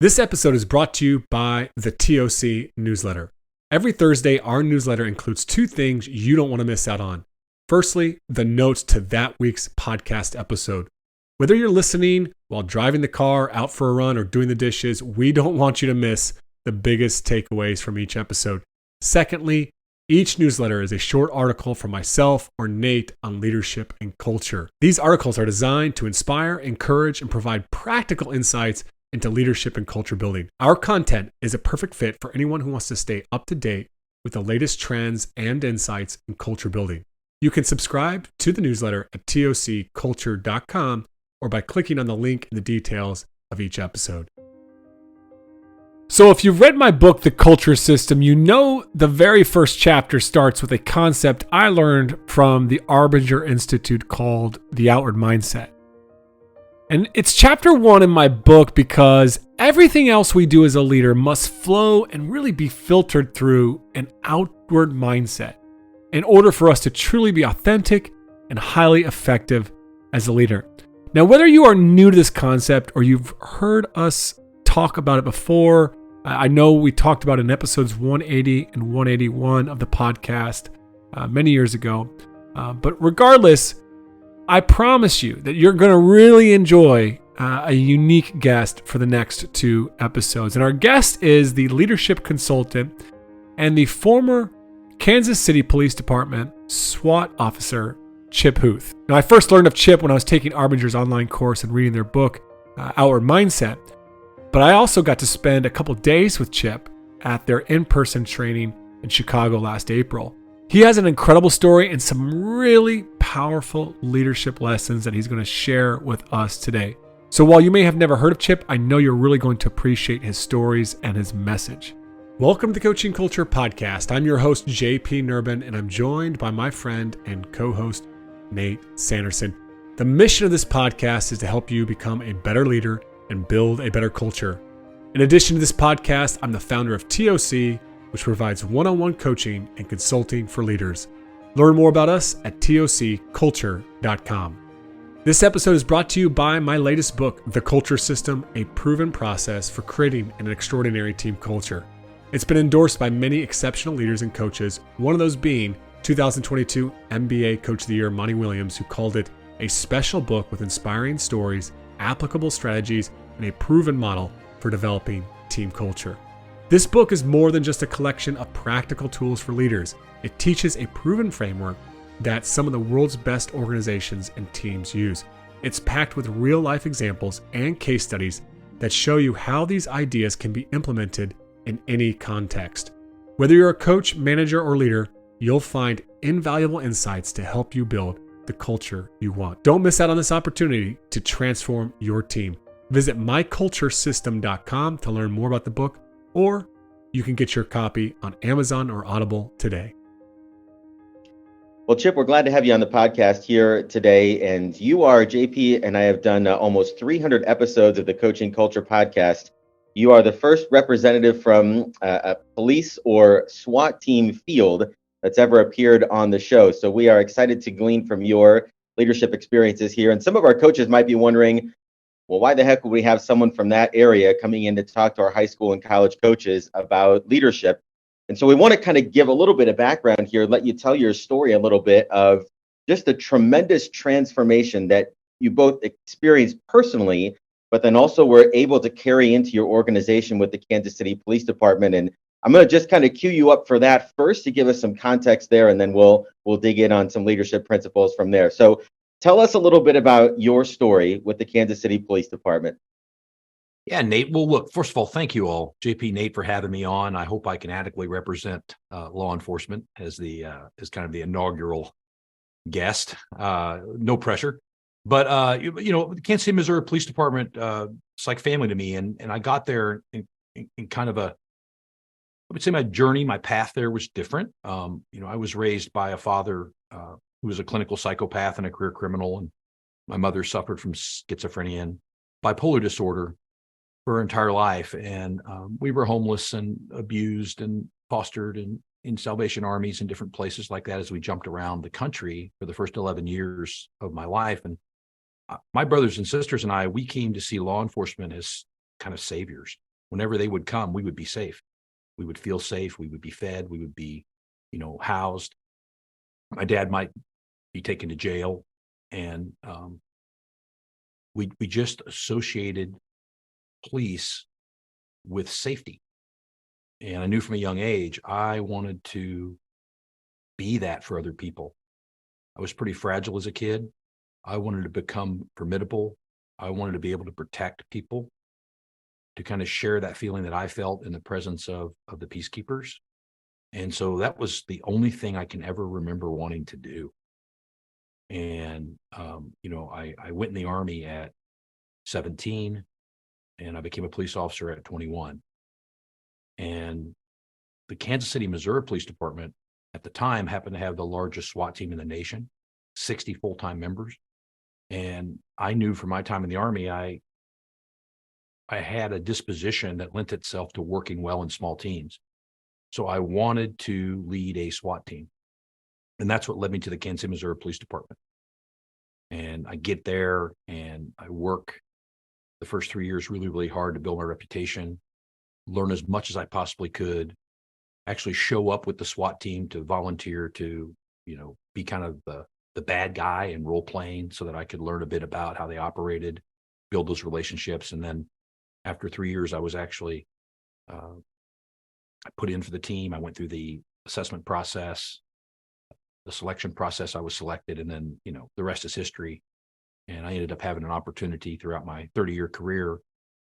This episode is brought to you by the TOC newsletter. Every Thursday, our newsletter includes two things you don't want to miss out on. Firstly, the notes to that week's podcast episode. Whether you're listening while driving the car, out for a run, or doing the dishes, we don't want you to miss the biggest takeaways from each episode. Secondly, each newsletter is a short article from myself or Nate on leadership and culture. These articles are designed to inspire, encourage, and provide practical insights into leadership and culture building. Our content is a perfect fit for anyone who wants to stay up to date with the latest trends and insights in culture building. You can subscribe to the newsletter at tocculture.com or by clicking on the link in the details of each episode. So if you've read my book, The Culture System, you know the very first chapter starts with a concept I learned from the Arbinger Institute called the outward mindset. And it's chapter 1 in my book because everything else we do as a leader must flow and really be filtered through an outward mindset in order for us to truly be authentic and highly effective as a leader. Now, whether you are new to this concept or you've heard us talk about it before, I know we talked about it in episodes 180 and 181 of the podcast many years ago. But regardless, I promise you that you're going to really enjoy a unique guest for the next two episodes. And our guest is the leadership consultant and the former Kansas City Police Department SWAT officer, Chip Huth. Now, I first learned of Chip when I was taking Arbinger's online course and reading their book, Outward Mindset. But I also got to spend a couple days with Chip at their in-person training in Chicago last April. He has an incredible story and some really powerful leadership lessons that he's going to share with us today. So while you may have never heard of Chip, I know you're really going to appreciate his stories and his message. Welcome to the Coaching Culture Podcast. I'm your host, JP Nurbin, and I'm joined by my friend and co-host, Nate Sanderson. The mission of this podcast is to help you become a better leader and build a better culture. In addition to this podcast, I'm the founder of TOC, which provides one-on-one coaching and consulting for leaders. Learn more about us at tocculture.com. This episode is brought to you by my latest book, The Culture System, a proven process for creating an extraordinary team culture. It's been endorsed by many exceptional leaders and coaches, one of those being 2022 MBA Coach of the Year, Monty Williams, who called it a special book with inspiring stories, applicable strategies, and a proven model for developing team culture. This book is more than just a collection of practical tools for leaders. It teaches a proven framework that some of the world's best organizations and teams use. It's packed with real-life examples and case studies that show you how these ideas can be implemented in any context. Whether you're a coach, manager, or leader, you'll find invaluable insights to help you build the culture you want. Don't miss out on this opportunity to transform your team. Visit myculturesystem.com to learn more about the book, or you can get your copy on Amazon or Audible today. Well, Chip, we're glad to have you on the podcast here today. And you are, JP, and I have done almost 300 episodes of the Coaching Culture podcast. You are the first representative from a police or SWAT team field that's ever appeared on the show. So we are excited to glean from your leadership experiences here. And some of our coaches might be wondering, well, why the heck would we have someone from that area coming in to talk to our high school and college coaches about leadership? And so we want to kind of give a little bit of background here, let you tell your story a little bit of just the tremendous transformation that you both experienced personally, but then also were able to carry into your organization with the Kansas City Police Department. And I'm going to just kind of cue you up for that first to give us some context there, and then we'll dig in on some leadership principles from there. So tell us a little bit about your story with the Kansas City Police Department. Yeah, Nate. Well, look, first of all, thank you all, JP, Nate, for having me on. I hope I can adequately represent law enforcement as kind of the inaugural guest. No pressure, but the Kansas City, Missouri Police Department, it's like family to me, and I got there in kind of I would say my journey, my path there was different. I was raised by a father who was a clinical psychopath and a career criminal, and my mother suffered from schizophrenia and bipolar disorder for her entire life. And we were homeless and abused and fostered and in Salvation Armies and different places like that as we jumped around the country for the first 11 years of my life. And my brothers and sisters and I, we came to see law enforcement as kind of saviors. whenever they would come, we would be safe. We would feel safe. We would be fed. We would be, housed. My dad might be taken to jail. And we just associated police with safety. And I knew from a young age, I wanted to be that for other people. I was pretty fragile as a kid. I wanted to become formidable. I wanted to be able to protect people, to kind of share that feeling that I felt in the presence of the peacekeepers. And so that was the only thing I can ever remember wanting to do. And, I went in the Army at 17, and I became a police officer at 21. And the Kansas City, Missouri Police Department at the time happened to have the largest SWAT team in the nation, 60 full-time members. And I knew from my time in the Army, I had a disposition that lent itself to working well in small teams. So I wanted to lead a SWAT team. And that's what led me to the Kansas City, Missouri Police Department. And I get there and I work the first 3 years really, really hard to build my reputation, learn as much as I possibly could, actually show up with the SWAT team to volunteer to, be kind of the bad guy and role playing so that I could learn a bit about how they operated, build those relationships. And then after 3 years, I was actually I put in for the team. I went through the assessment process, the selection process. I was selected, and then, the rest is history. And I ended up having an opportunity throughout my 30-year career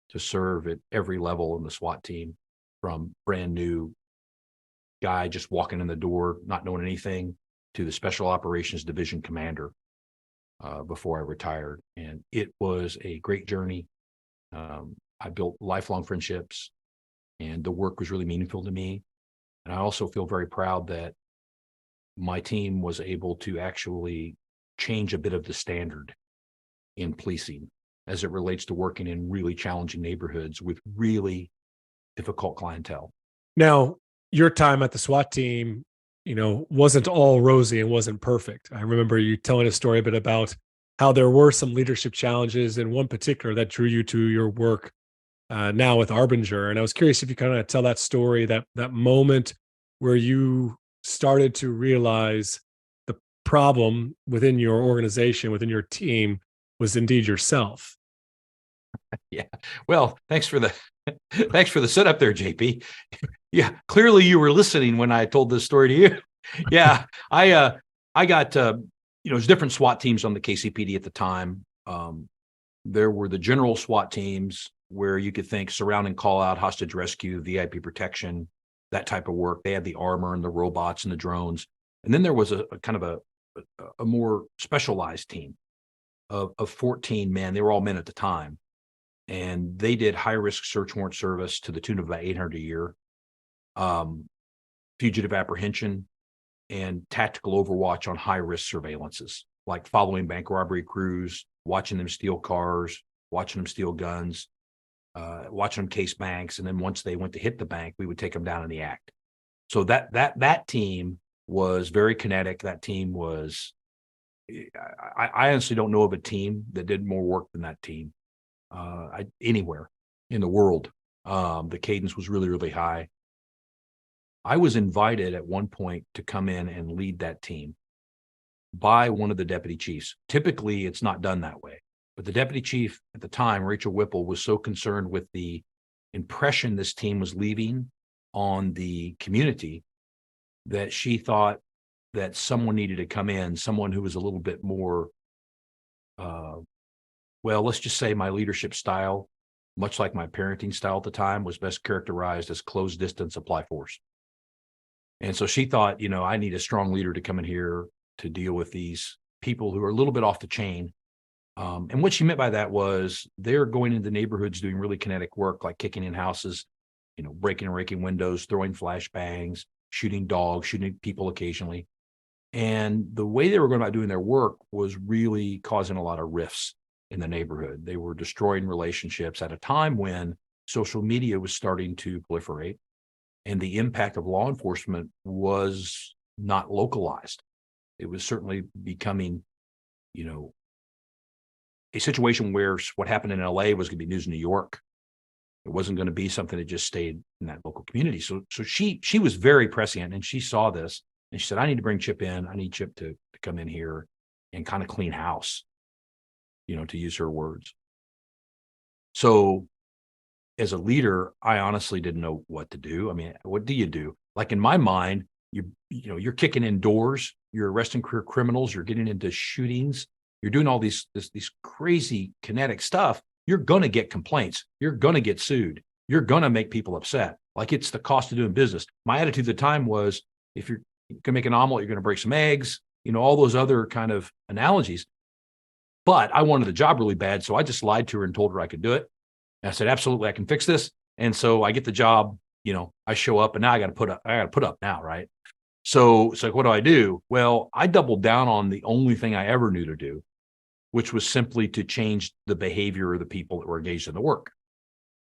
to serve at every level in the SWAT team, from brand new guy just walking in the door, not knowing anything, to the Special Operations Division commander before I retired. And it was a great journey. I built lifelong friendships, and the work was really meaningful to me. And I also feel very proud that my team was able to actually change a bit of the standard in policing as it relates to working in really challenging neighborhoods with really difficult clientele. Now, your time at the SWAT team, wasn't all rosy and wasn't perfect. I remember you telling a story a bit about how there were some leadership challenges, and one particular that drew you to your work now with Arbinger. And I was curious if you kind of tell that story, that moment where you started to realize the problem within your organization, within your team, was indeed yourself. Yeah. Well, thanks for the setup there, JP. Yeah, clearly you were listening when I told this story to you. Yeah, I got there's different SWAT teams on the KCPD at the time. There were the general SWAT teams where you could think surrounding call out, hostage rescue, VIP protection, that type of work. They had the armor and the robots and the drones. And then there was a kind of a more specialized team of 14 men. They were all men at the time. And they did high-risk search warrant service to the tune of about 800 a year, fugitive apprehension, and tactical overwatch on high-risk surveillances, like following bank robbery crews, watching them steal cars, watching them steal guns, watching them case banks. And then once they went to hit the bank, we would take them down in the act. So that team was very kinetic. That team was, I honestly don't know of a team that did more work than that team. Anywhere in the world. The cadence was really, really high. I was invited at one point to come in and lead that team by one of the deputy chiefs. Typically, it's not done that way. But the deputy chief at the time, Rachel Whipple, was so concerned with the impression this team was leaving on the community that she thought that someone needed to come in, someone who was a little bit more let's just say my leadership style, much like my parenting style at the time, was best characterized as close distance apply force. And so she thought, I need a strong leader to come in here to deal with these people who are a little bit off the chain. And what she meant by that was they're going into neighborhoods doing really kinetic work, like kicking in houses, breaking and raking windows, throwing flashbangs, shooting dogs, shooting people occasionally. And the way they were going about doing their work was really causing a lot of rifts in the neighborhood. They were destroying relationships at a time when social media was starting to proliferate, and the impact of law enforcement was not localized. It was certainly becoming, a situation where what happened in LA was going to be news in New York. It wasn't going to be something that just stayed in that local community. So she was very prescient, and she saw this, and she said, I need to bring Chip in. I need Chip to come in here and kind of clean house, to use her words. So as a leader, I honestly didn't know what to do. I mean, what do you do? Like in my mind, you're kicking in doors, you're arresting career criminals, you're getting into shootings, you're doing all these crazy kinetic stuff. You're going to get complaints. You're going to get sued. You're going to make people upset. Like, it's the cost of doing business. My attitude at the time was, if you're going to make an omelet, you're going to break some eggs, all those other kind of analogies. But I wanted the job really bad. So I just lied to her and told her I could do it. And I said, absolutely, I can fix this. And so I get the job, I show up, and now I got to put up now. Right. So it's like, what do I do? Well, I doubled down on the only thing I ever knew to do, which was simply to change the behavior of the people that were engaged in the work.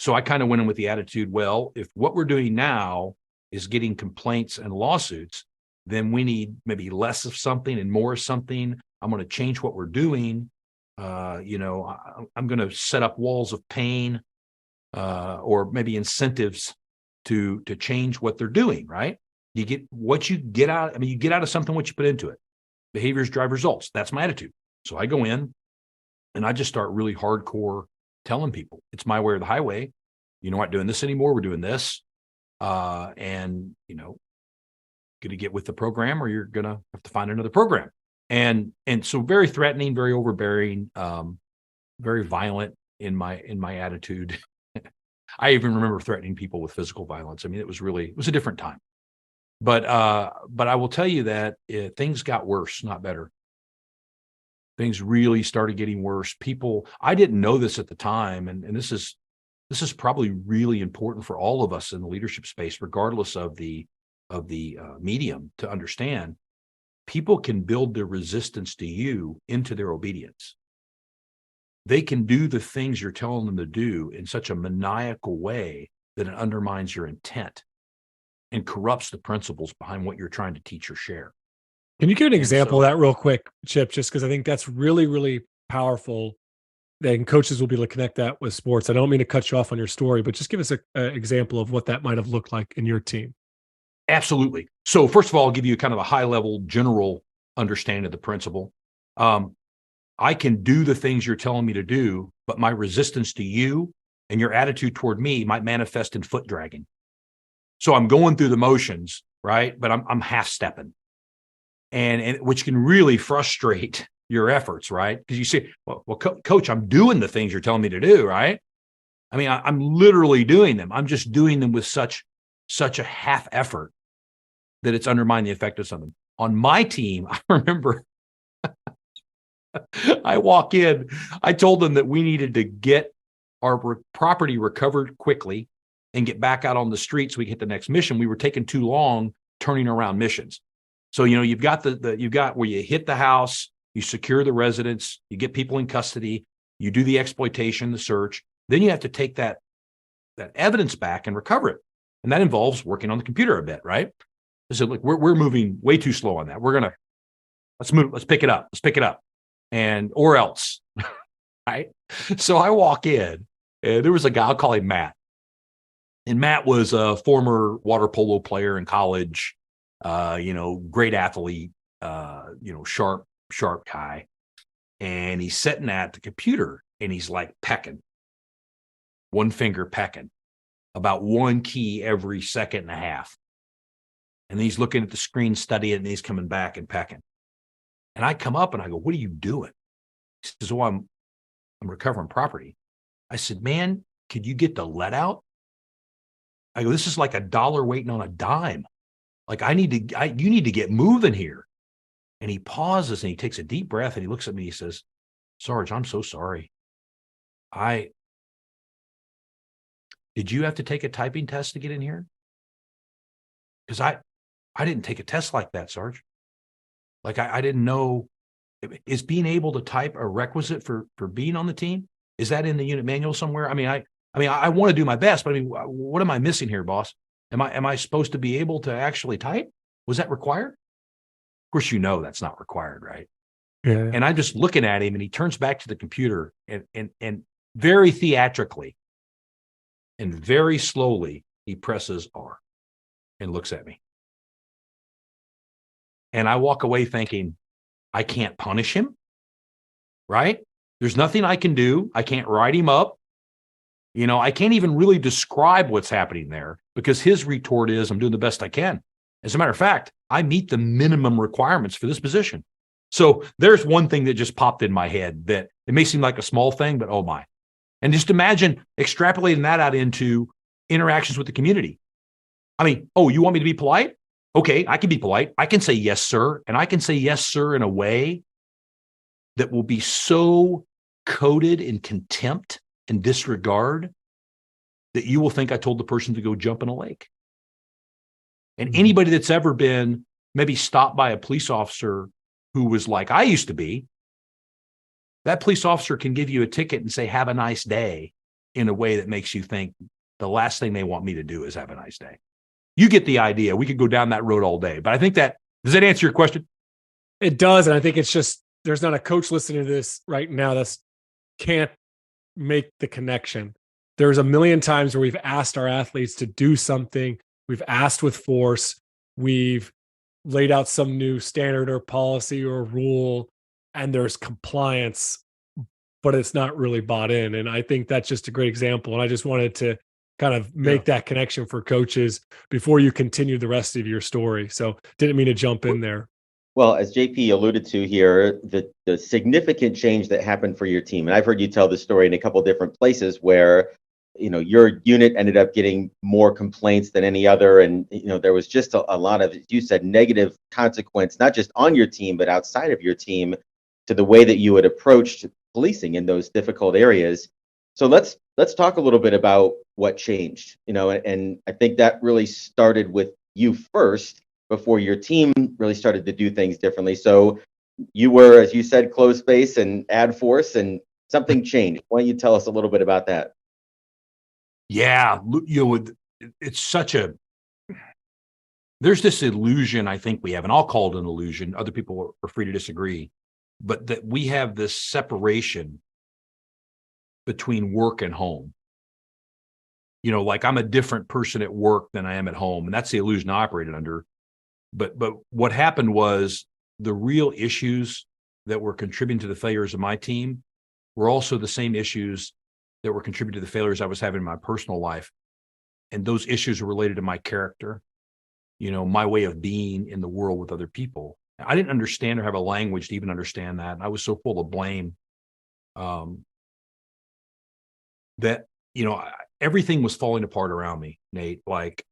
So I kind of went in with the attitude, well, if what we're doing now is getting complaints and lawsuits, then we need maybe less of something and more of something. I'm going to change what we're doing. I'm going to set up walls of pain, or maybe incentives to change what they're doing, right? You get what you get out. I mean, you get out of something what you put into it. Behaviors drive results. That's my attitude. So I go in and I just start really hardcore telling people it's my way or the highway. We're not doing this anymore. We're doing this. And, going to get with the program, or you're going to have to find another program. And so very threatening, very overbearing, very violent in my attitude. I even remember threatening people with physical violence. I mean, it was a different time. But I will tell you that things got worse, not better. Things really started getting worse. I didn't know this at the time, and this is probably really important for all of us in the leadership space, regardless of the medium, to understand. People can build their resistance to you into their obedience. They can do the things you're telling them to do in such a maniacal way that it undermines your intent and corrupts the principles behind what you're trying to teach or share. Can you give an example of that real quick, Chip? Just because I think that's really, really powerful. Then coaches will be able to connect that with sports. I don't mean to cut you off on your story, but just give us an example of what that might have looked like in your team. Absolutely. So first of all, I'll give you kind of a high level general understanding of the principle. I can do the things you're telling me to do, but my resistance to you and your attitude toward me might manifest in foot dragging. So I'm going through the motions, right? But I'm half stepping. And which can really frustrate your efforts, right? Because you say, well, coach, I'm doing the things you're telling me to do, right? I mean, I'm literally doing them. I'm just doing them with such a half effort that it's undermining the effectiveness of them. On my team, I remember I walk in, I told them that we needed to get our property recovered quickly and get back out on the street so we could hit the next mission. We were taking too long turning around missions. So, you've got you've got where you hit the house, you secure the residence, you get people in custody, you do the exploitation, the search, then you have to take that evidence back and recover it. And that involves working on the computer a bit, right? So look, we're moving way too slow on that. Let's pick it up. And, or else, right? So I walk in, and there was a guy, I'll call him Matt. And Matt was a former water polo player in college, great athlete, sharp guy. And he's sitting at the computer and he's like pecking, one finger pecking, about one key every second and a half. And then he's looking at the screen, studying, and he's coming back and pecking. And I come up and I go, what are you doing? He says, well, I'm recovering property. I said, man, could you get the lead out? I go, this is like $1 waiting on a dime. Like you need to get moving here. And he pauses and he takes a deep breath and he looks at me. He says, Sarge, I'm so sorry. Did you have to take a typing test to get in here? Because I didn't take a test like that, Sarge. Like I didn't know. Is being able to type a requisite for being on the team? Is that in the unit manual somewhere? I mean, I want to do my best, but I mean, what am I missing here, boss? Am I supposed to be able to actually type? Was that required? Of course, that's not required, right? Yeah. And I'm just looking at him, and he turns back to the computer and very theatrically, And very slowly, he presses R and looks at me. And I walk away thinking, I can't punish him, right? There's nothing I can do. I can't write him up. I can't even really describe what's happening there because his retort is, I'm doing the best I can. As a matter of fact, I meet the minimum requirements for this position. So there's one thing that just popped in my head that it may seem like a small thing, but oh my. And just imagine extrapolating that out into interactions with the community. I mean, oh, you want me to be polite? Okay, I can be polite. I can say yes, sir. And I can say yes, sir, in a way that will be so coated in contempt and disregard that you will think I told the person to go jump in a lake. And anybody that's ever been maybe stopped by a police officer who was like I used to be, that police officer can give you a ticket and say, have a nice day, in a way that makes you think the last thing they want me to do is have a nice day. You get the idea. We could go down that road all day. But I think does that answer your question? It does. And I think it's just, there's not a coach listening to this right now that can't make the connection. There's a million times where we've asked our athletes to do something. We've asked with force. We've laid out some new standard or policy or rule, and there's compliance, but it's not really bought in. And I think that's just a great example. And I just wanted to kind of make that connection for coaches before you continue the rest of your story. So didn't mean to jump in there. Well, as JP alluded to here, the significant change that happened for your team, and I've heard you tell this story in a couple of different places where, your unit ended up getting more complaints than any other. And, there was just a lot of, you said, negative consequence, not just on your team, but outside of your team, to the way that you had approached policing in those difficult areas. So let's talk a little bit about what changed, and I think that really started with you first before your team really started to do things differently. So you were, as you said, close space and add force, and something changed. Why don't you tell us a little bit about that? Yeah, it's there's this illusion I think we have, and I'll call it an illusion. Other people are free to disagree, but that we have this separation between work and home. Like I'm a different person at work than I am at home, and that's the illusion I operated under. But what happened was the real issues that were contributing to the failures of my team were also the same issues that were contributing to the failures I was having in my personal life. And those issues are related to my character, my way of being in the world with other people. I didn't understand or have a language to even understand that. I was so full of blame that, everything was falling apart around me, Nate. Like,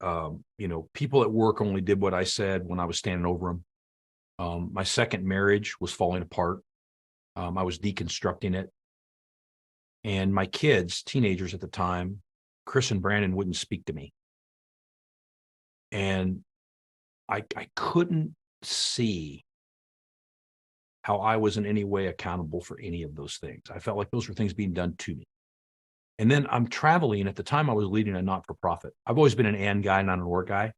people at work only did what I said when I was standing over them. My second marriage was falling apart. I was deconstructing it. And my kids, teenagers at the time, Chris and Brandon, wouldn't speak to me. And I couldn't see how I was in any way accountable for any of those things. I felt like those were things being done to me. And then I'm traveling. At the time, I was leading a not-for-profit. I've always been an and guy, not an or guy.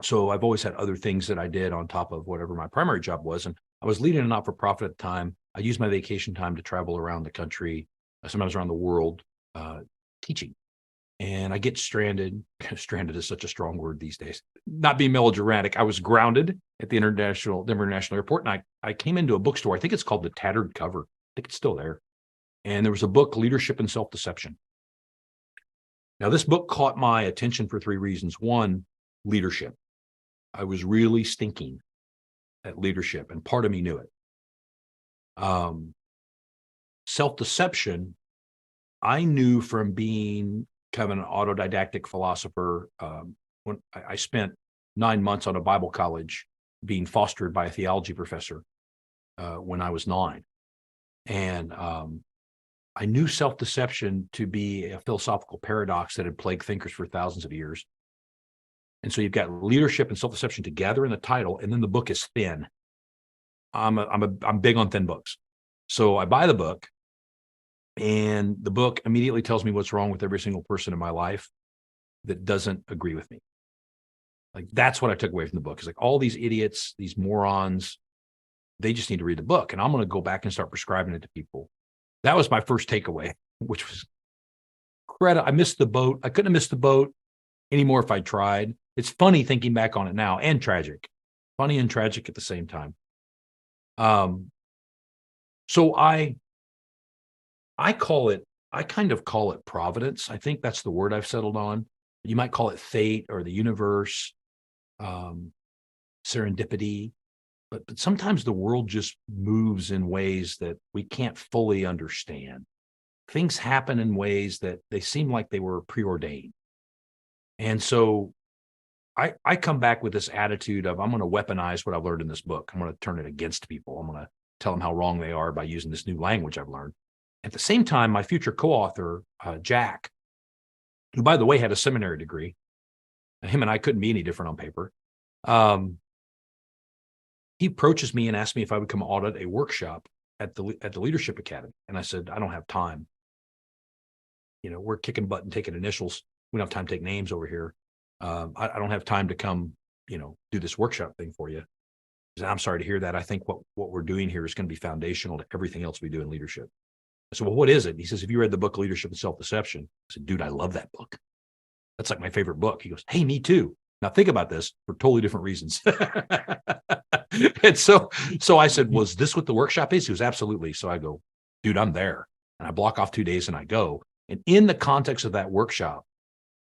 So I've always had other things that I did on top of whatever my primary job was. And I was leading a not-for-profit at the time. I used my vacation time to travel around the country, sometimes around the world, teaching. And I get stranded. Stranded is such a strong word these days. Not being melodramatic. I was grounded at the Denver International Airport. And I came into a bookstore. I think it's called The Tattered Cover. I think it's still there. And there was a book, Leadership and Self-Deception. Now, this book caught my attention for three reasons. One, leadership. I was really stinking at leadership, and part of me knew it. Self-deception, I knew from being kind of an autodidactic philosopher. When I spent 9 months on a Bible college being fostered by a theology professor when I was 9. And I knew self-deception to be a philosophical paradox that had plagued thinkers for thousands of years. And so you've got leadership and self-deception together in the title, and then the book is thin. I'm big on thin books. So I buy the book, and the book immediately tells me what's wrong with every single person in my life that doesn't agree with me. Like, that's what I took away from the book. It's like, all these idiots, these morons, they just need to read the book. And I'm going to go back and start prescribing it to people. That was my first takeaway, which was I missed the boat. I couldn't have missed the boat anymore if I tried. It's funny thinking back on it now, and tragic. Funny and tragic at the same time. So I kind of call it providence. I think that's the word I've settled on. You might call it fate or the universe, serendipity, but sometimes the world just moves in ways that we can't fully understand. Things happen in ways that they seem like they were preordained. And so I come back with this attitude of, I'm going to weaponize what I've learned in this book. I'm going to turn it against people. I'm going to tell them how wrong they are by using this new language I've learned. At the same time, my future co-author, Jack, who, by the way, had a seminary degree, him and I couldn't be any different on paper. He approaches me and asks me if I would come audit a workshop at the Leadership Academy. And I said, I don't have time. We're kicking butt and taking initials. We don't have time to take names over here. I don't have time to come, do this workshop thing for you. He said, I'm sorry to hear that. I think what we're doing here is going to be foundational to everything else we do in leadership. I said, well, what is it? He says, have you read the book Leadership and Self-Deception? I said, dude, I love that book. That's like my favorite book. He goes, hey, me too. Now think about this for totally different reasons. And so I said, was this what the workshop is? He goes, absolutely. So I go, dude, I'm there. And I block off 2 days and I go. And in the context of that workshop,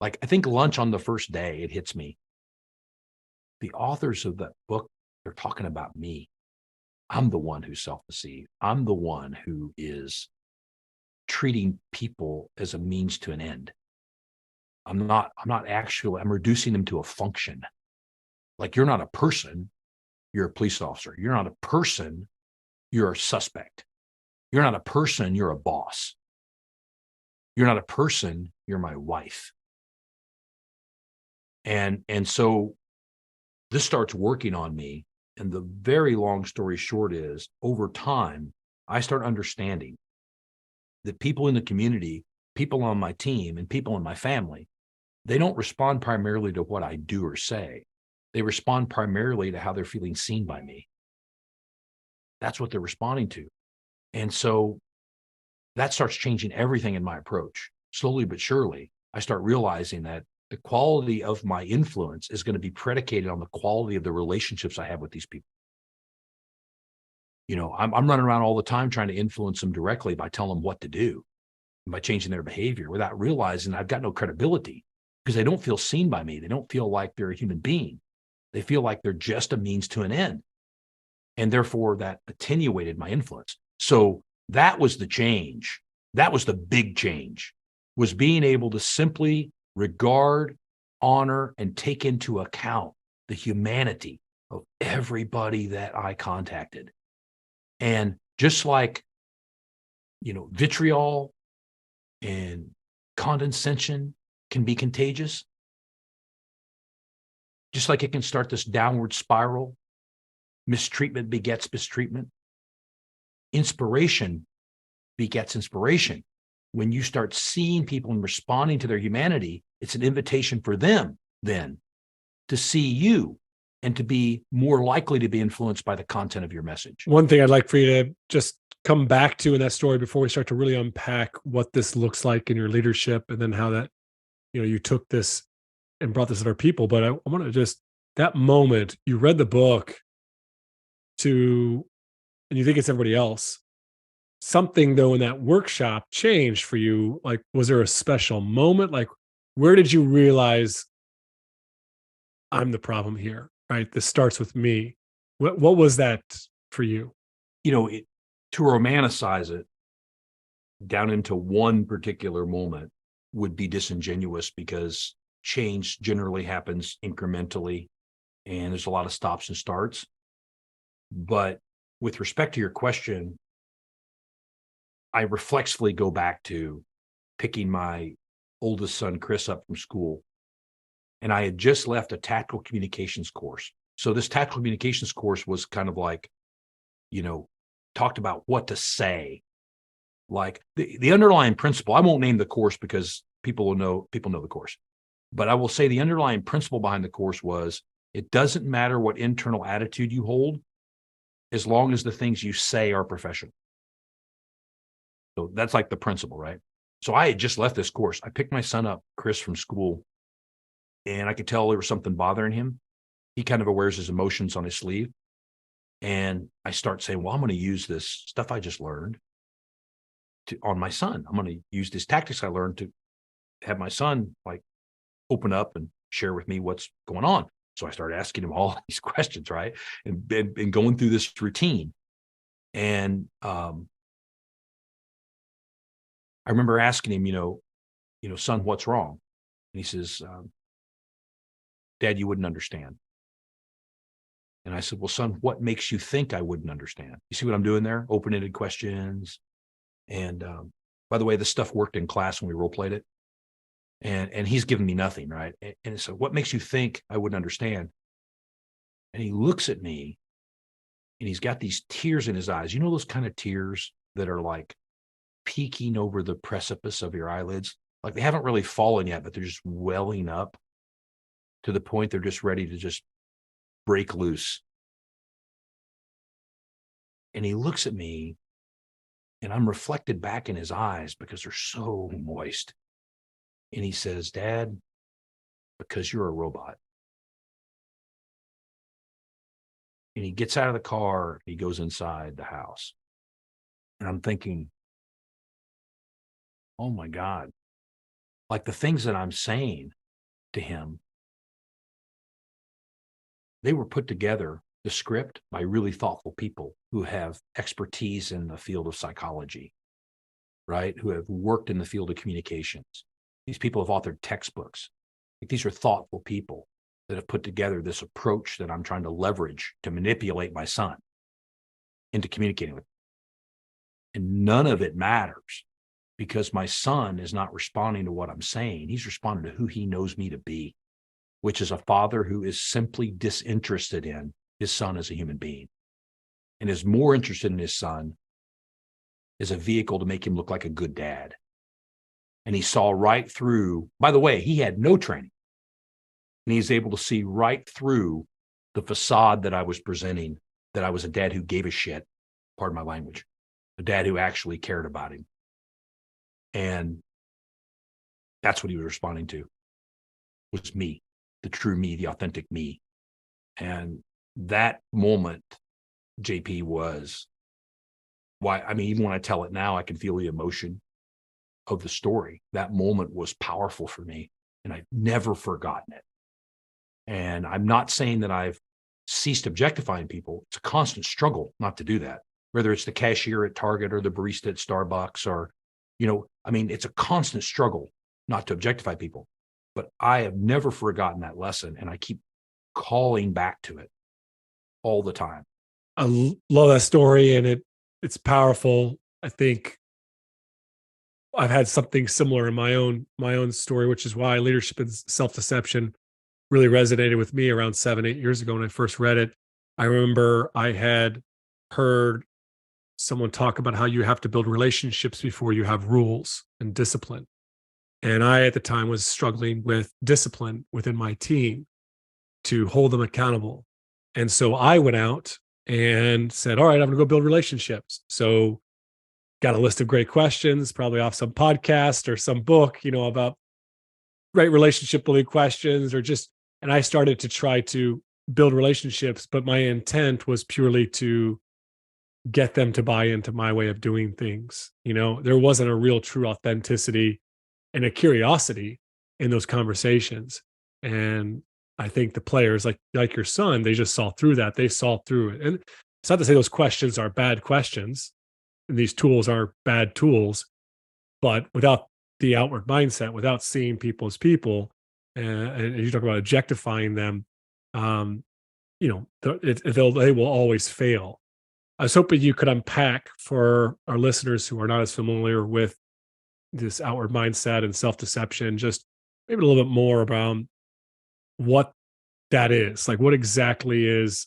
like I think lunch on the first day, it hits me. The authors of that book, they're talking about me. I'm the one who's self-deceived. I'm the one who is treating people as a means to an end. I'm reducing them to a function. Like, you're not a person, you're a police officer. You're not a person, you're a suspect. You're not a person, you're a boss. You're not a person, you're my wife. And so this starts working on me. And the very long story short is, over time, I start understanding that people in the community, people on my team, and people in my family, they don't respond primarily to what I do or say. They respond primarily to how they're feeling seen by me. That's what they're responding to. And so that starts changing everything in my approach. Slowly but surely, I start realizing that the quality of my influence is going to be predicated on the quality of the relationships I have with these people. I'm running around all the time trying to influence them directly by telling them what to do and by changing their behavior without realizing I've got no credibility, because they don't feel seen by me. They don't feel like they're a human being. They feel like they're just a means to an end. And therefore, that attenuated my influence. So that was the change. That was the big change, was being able to simply regard, honor, and take into account the humanity of everybody that I contacted. And just like, vitriol and condescension can be contagious, just like it can start this downward spiral, mistreatment begets mistreatment, inspiration begets inspiration. When you start seeing people and responding to their humanity, it's an invitation for them then to see you and to be more likely to be influenced by the content of your message. One thing I'd like for you to just come back to in that story before we start to really unpack what this looks like in your leadership, and then how that, you took this and brought this to our people. But I want to just, that moment you read the book and you think it's everybody else. Something though in that workshop changed for you. Like, was there a special moment? Like, where did you realize I'm the problem here? Right? This starts with me. What was that for you? To romanticize it down into one particular moment would be disingenuous, because change generally happens incrementally and there's a lot of stops and starts. But with respect to your question, I reflexively go back to picking my oldest son, Chris, up from school. And I had just left a tactical communications course. So this tactical communications course was kind of like, talked about what to say. Like the underlying principle, I won't name the course because people know the course. But I will say the underlying principle behind the course was, it doesn't matter what internal attitude you hold, as long as the things you say are professional. So that's like the principle, right? So I had just left this course. I picked my son up, Chris, from school, and I could tell there was something bothering him. He kind of wears his emotions on his sleeve. And I start saying, well, I'm going to use this stuff I just learned on my son. I'm going to use these tactics I learned to have my son like open up and share with me what's going on. So I started asking him all these questions, right? And going through this routine. And I remember asking him, son, what's wrong? And he says, Dad, you wouldn't understand. And I said, well, son, what makes you think I wouldn't understand? You see what I'm doing there? Open-ended questions. And by the way, this stuff worked in class when we role played it. And he's giving me nothing, right? And so what makes you think I wouldn't understand? And he looks at me and he's got these tears in his eyes. You know those kind of tears that are like peeking over the precipice of your eyelids? Like they haven't really fallen yet, but they're just welling up to the point they're just ready to just break loose. And he looks at me and I'm reflected back in his eyes because they're so moist. And he says, Dad, because you're a robot. And he gets out of the car, he goes inside the house. And I'm thinking, oh my God, like the things that I'm saying to him, they were put together, the script, by really thoughtful people who have expertise in the field of psychology, right? Who have worked in the field of communications. These people have authored textbooks. Like, these are thoughtful people that have put together this approach that I'm trying to leverage to manipulate my son into communicating with him. And none of it matters because my son is not responding to what I'm saying. He's responding to who he knows me to be, which is a father who is simply disinterested in his son as a human being and is more interested in his son as a vehicle to make him look like a good dad. And he saw right through, by the way, he had no training. And he's able to see right through the facade that I was presenting, that I was a dad who gave a shit, pardon my language, a dad who actually cared about him. And that's what he was responding to, was me, the true me, the authentic me. And that moment, JP, was why, I mean, even when I tell it now, I can feel the emotion of the story. That moment was powerful for me, and I've never forgotten it. And I'm not saying that I've ceased objectifying people. It's a constant struggle not to do that, whether it's the cashier at Target or the barista at Starbucks or, it's a constant struggle not to objectify people. But I have never forgotten that lesson, and I keep calling back to it all the time. I love that story, and it's powerful. I think I've had something similar in my own story, which is why leadership and self-deception really resonated with me around 7-8 years ago when I first read it. I remember I had heard someone talk about how you have to build relationships before you have rules and discipline. And I, at the time, was struggling with discipline within my team to hold them accountable. And so I went out and said, all right, I'm going to go build relationships. So got a list of great questions, probably off some podcast or some book, about great relationship building questions and I started to try to build relationships, but my intent was purely to get them to buy into my way of doing things. There wasn't a real true authenticity and a curiosity in those conversations. And I think the players like your son, they just saw through that. They saw through it. And it's not to say those questions are bad questions and these tools are bad tools, but without the outward mindset, without seeing people as people, and you talk about objectifying them, they will always fail. I was hoping you could unpack for our listeners who are not as familiar with this outward mindset and self-deception, just maybe a little bit more about what that is. Like, what exactly is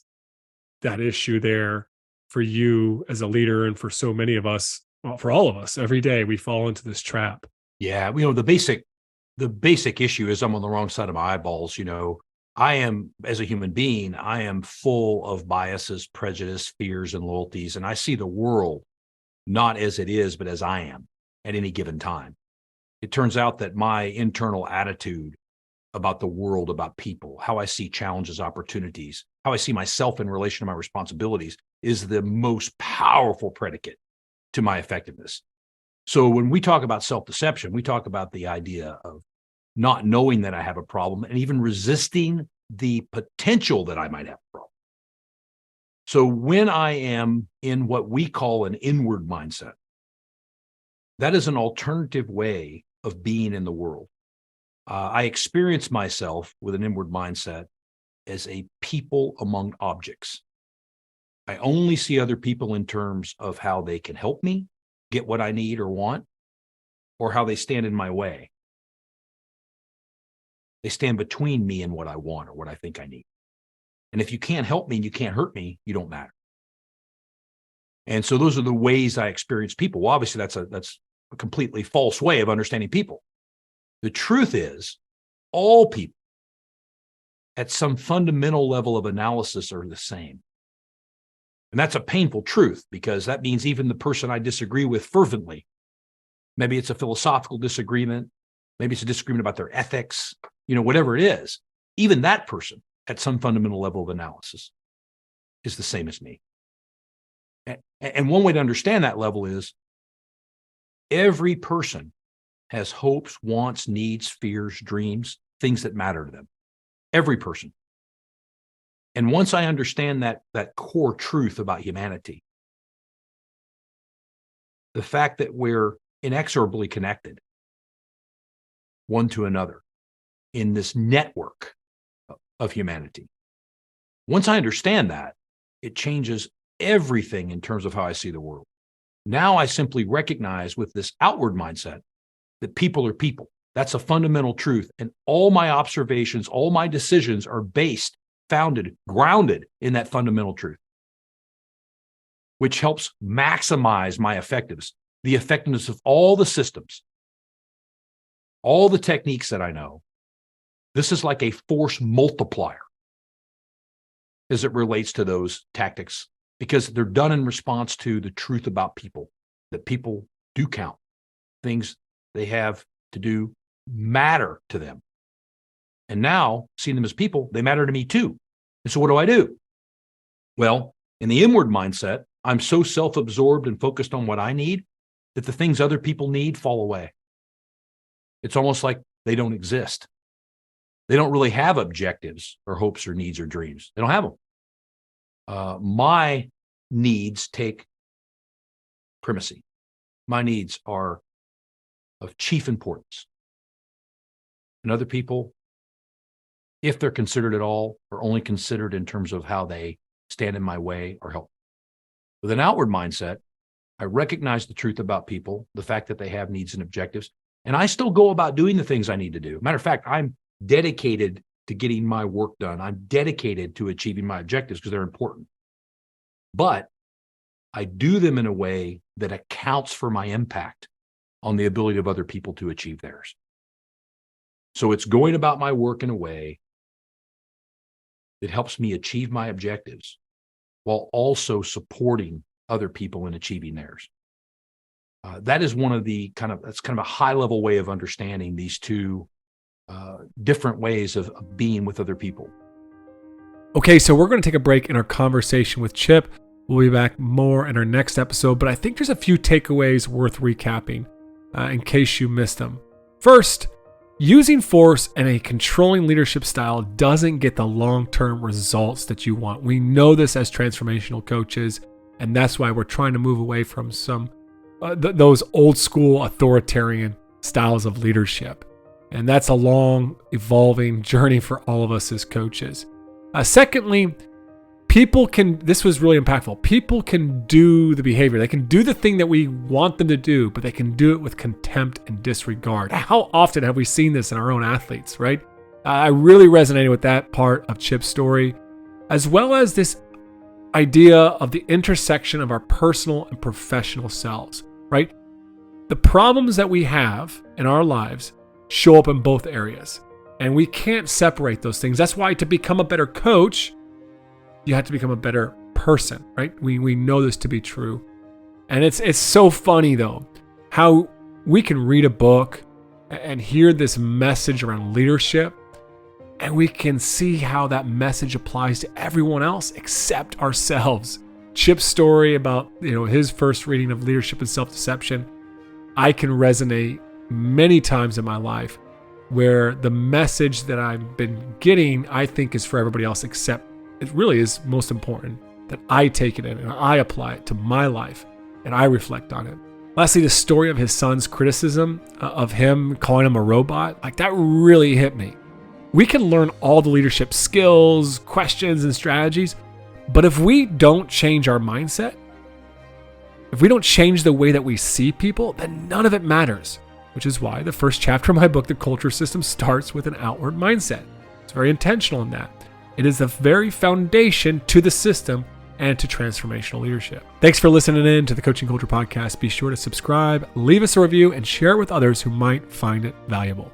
that issue there for you as a leader and for so many of us, well, for all of us, every day we fall into this trap. Yeah, the basic issue is I'm on the wrong side of my eyeballs. I am, as a human being, I am full of biases, prejudice, fears, and loyalties. And I see the world not as it is, but as I am at any given time. It turns out that my internal attitude about the world, about people, how I see challenges, opportunities, how I see myself in relation to my responsibilities is the most powerful predicate to my effectiveness. So when we talk about self-deception, we talk about the idea of not knowing that I have a problem and even resisting the potential that I might have a problem. So when I am in what we call an inward mindset, that is an alternative way of being in the world. I experience myself with an inward mindset as a people among objects. I only see other people in terms of how they can help me get what I need or want, or how they stand in my way. They stand between me and what I want or what I think I need. And if you can't help me and you can't hurt me, you don't matter. And so those are the ways I experience people. Well, obviously, that's a completely false way of understanding people. The truth is, all people at some fundamental level of analysis are the same. And that's a painful truth, because that means even the person I disagree with fervently, maybe it's a philosophical disagreement, maybe it's a disagreement about their ethics, whatever it is, even that person at some fundamental level of analysis is the same as me. And one way to understand that level is every person has hopes, wants, needs, fears, dreams, things that matter to them. Every person. And once I understand that core truth about humanity, the fact that we're inexorably connected one to another in this network of humanity, once I understand that, it changes everything in terms of how I see the world. Now I simply recognize with this outward mindset that people are people. That's a fundamental truth. And all my observations, all my decisions are based, founded, grounded in that fundamental truth, which helps maximize my effectiveness, the effectiveness of all the systems, all the techniques that I know. This is like a force multiplier as it relates to those tactics, because they're done in response to the truth about people, that people do count. Things they have to do matter to them. And now, seeing them as people, they matter to me too. And so what do? Well, in the inward mindset, I'm so self-absorbed and focused on what I need that the things other people need fall away. It's almost like they don't exist. They don't really have objectives or hopes or needs or dreams. They don't have them. My needs take primacy. My needs are of chief importance. And other people, if they're considered at all, are only considered in terms of how they stand in my way or help. With an outward mindset, I recognize the truth about people, the fact that they have needs and objectives, and I still go about doing the things I need to do. Matter of fact, I'm dedicated to getting my work done. I'm dedicated to achieving my objectives because they're important. But I do them in a way that accounts for my impact on the ability of other people to achieve theirs. So it's going about my work in a way that helps me achieve my objectives while also supporting other people in achieving theirs. That is that's kind of a high level way of understanding these two different ways of being with other people. Okay, so we're going to take a break in our conversation with Chip. We'll be back more in our next episode, but I think there's a few takeaways worth recapping in case you missed them. First, using force and a controlling leadership style doesn't get the long-term results that you want. We know this as transformational coaches, and that's why we're trying to move away from some those old school authoritarian styles of leadership. And that's a long, evolving journey for all of us as coaches. Secondly, this was really impactful. People can do the behavior. They can do the thing that we want them to do, but they can do it with contempt and disregard. How often have we seen this in our own athletes, right? I really resonated with that part of Chip's story, as well as this idea of the intersection of our personal and professional selves, right? The problems that we have in our lives show up in both areas, and we can't separate those things. That's why to become a better coach, you have to become a better person, right? We know this to be true. And it's so funny though, how we can read a book and hear this message around leadership. And we can see how that message applies to everyone else except ourselves. Chip's story about, his first reading of Leadership and Self-Deception, I can resonate many times in my life where the message that I've been getting, I think is for everybody else, except it really is most important that I take it in and I apply it to my life and I reflect on it. Lastly, the story of his son's criticism of him, calling him a robot, like that really hit me. We can learn all the leadership skills, questions, and strategies, but if we don't change our mindset, if we don't change the way that we see people, then none of it matters, which is why the first chapter of my book, The Culture System, starts with an outward mindset. It's very intentional in that. It is the very foundation to the system and to transformational leadership. Thanks for listening in to the Coaching Culture Podcast. Be sure to subscribe, leave us a review, and share it with others who might find it valuable.